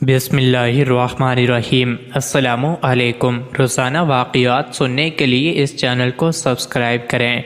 بسم اللہ الرحمن الرحیم۔ السلام علیکم۔ روزانہ واقعات سننے کے لیے اس چینل کو سبسکرائب کریں۔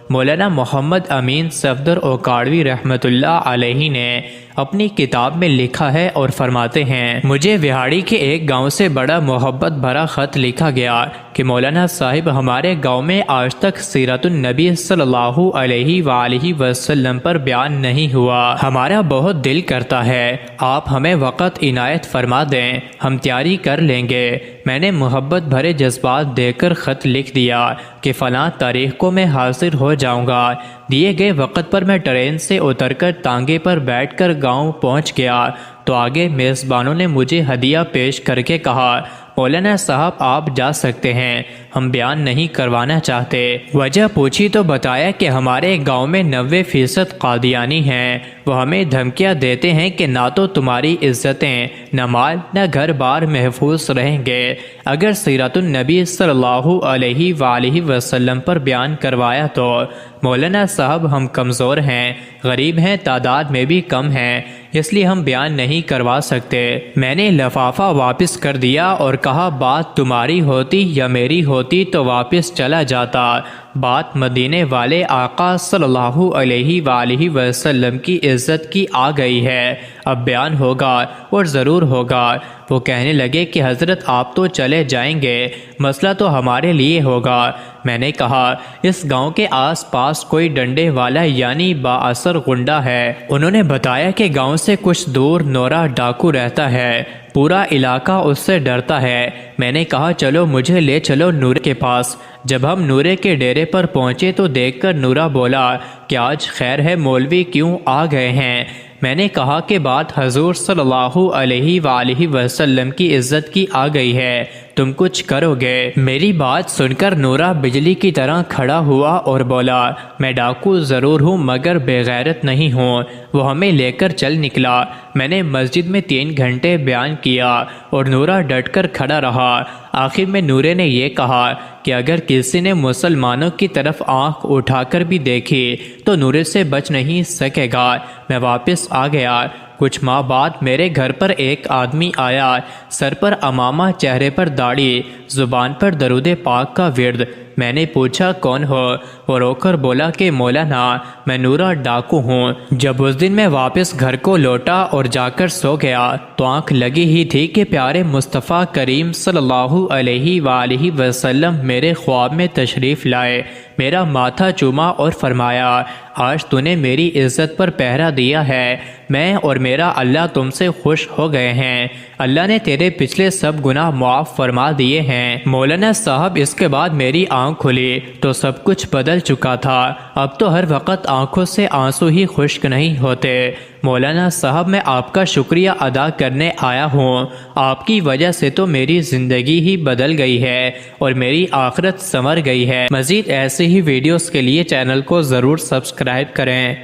مولانا محمد امین صفدر اوکاڑوی رحمۃ اللہ علیہ نے اپنی کتاب میں لکھا ہے اور فرماتے ہیں، مجھے وہاڑی کے ایک گاؤں سے بڑا محبت بھرا خط لکھا گیا کہ مولانا صاحب ہمارے گاؤں میں آج تک سیرت النبی صلی اللہ علیہ وآلہ وسلم پر بیان نہیں ہوا۔ ہمارا بہت دل کرتا ہے آپ ہمیں وقت عنایت فرما دیں، ہم تیاری کر لیں گے۔ میں نے محبت بھرے جذبات دے کر خط لکھ دیا کہ فلاں تاریخ کو میں حاضر ہو جاؤں گا۔ دیے گئے وقت پر میں ٹرین سے اتر کر تانگے پر بیٹھ کر گاؤں پہنچ گیا تو آگے میزبانوں نے مجھے ہدیہ پیش کر کے کہا، مولانا صاحب آپ جا سکتے ہیں، ہم بیان نہیں کروانا چاہتے۔ وجہ پوچھی تو بتایا کہ ہمارے گاؤں میں 90% قادیانی ہیں، وہ ہمیں دھمکیاں دیتے ہیں کہ نہ تو تمہاری عزتیں، نہ مال، نہ گھر بار محفوظ رہیں گے اگر سیرت النبی صلی اللہ علیہ وآلہ وسلم پر بیان کروایا تو۔ مولانا صاحب ہم کمزور ہیں، غریب ہیں، تعداد میں بھی کم ہیں، اس لیے ہم بیان نہیں کروا سکتے۔ میں نے لفافہ واپس کر دیا اور کہا بات تمہاری ہوتی یا میری ہوتی تو واپس چلا جاتا، بات مدینے والے آقا صلی اللہ علیہ وآلہ وسلم کی عزت کی آ گئی ہے، اب بیان ہوگا اور ضرور ہوگا۔ وہ کہنے لگے کہ حضرت آپ تو چلے جائیں گے، مسئلہ تو ہمارے لیے ہوگا۔ میں نے کہا اس گاؤں کے آس پاس کوئی ڈنڈے والا یعنی با اثر غنڈہ ہے۔ انہوں نے بتایا کہ گاؤں سے کچھ دور نورا ڈاکو رہتا ہے، پورا علاقہ اس سے ڈرتا ہے۔ میں نے کہا چلو مجھے لے چلو نورے کے پاس۔ جب ہم نورے کے ڈیرے پر پہنچے تو دیکھ کر نورا بولا کہ آج خیر ہے مولوی کیوں آ گئے ہیں؟ میں نے کہا کہ بات حضور صلی اللہ علیہ وآلہ وسلم کی عزت کی آ گئی ہے، تم کچھ کرو گے؟ میری بات سن کر نورا بجلی کی طرح کھڑا ہوا اور بولا میں ڈاکو ضرور ہوں مگر بے غیرت نہیں ہوں۔ وہ ہمیں لے کر چل نکلا۔ میں نے مسجد میں 3 گھنٹے بیان کیا اور نورا ڈٹ کر کھڑا رہا۔ آخر میں نورے نے یہ کہا کہ اگر کسی نے مسلمانوں کی طرف آنکھ اٹھا کر بھی دیکھی تو نورے سے بچ نہیں سکے گا۔ میں واپس آ گیا۔ کچھ ماہ بعد میرے گھر پر ایک آدمی آیا، سر پر عمامہ، چہرے پر داڑھی، زبان پر درود پاک کا ورد۔ میں نے پوچھا کون ہو؟ وہ رو کر بولا کہ مولانا میں نورا ڈاکو ہوں۔ جب اس دن میں واپس گھر کو لوٹا اور جا کر سو گیا تو آنکھ لگی ہی تھی کہ پیارے مصطفیٰ کریم صلی اللہ علیہ وآلہ وسلم میرے خواب میں تشریف لائے، میرا ماتھا چوما اور فرمایا آج تو نے میری عزت پر پہرا دیا ہے، میں اور میرا اللہ تم سے خوش ہو گئے ہیں، اللہ نے تیرے پچھلے سب گناہ معاف فرما دیے ہیں۔ مولانا صاحب اس کے بعد میری آنکھ کھلی تو سب کچھ بدل چکا تھا، اب تو ہر وقت آنکھوں سے آنسو ہی خشک نہیں ہوتے۔ مولانا صاحب میں آپ کا شکریہ ادا کرنے آیا ہوں، آپ کی وجہ سے تو میری زندگی ہی بدل گئی ہے اور میری آخرت سنور گئی ہے۔ مزید ایسے ہی ویڈیوز کے لیے چینل کو ضرور سبسکرائب کریں۔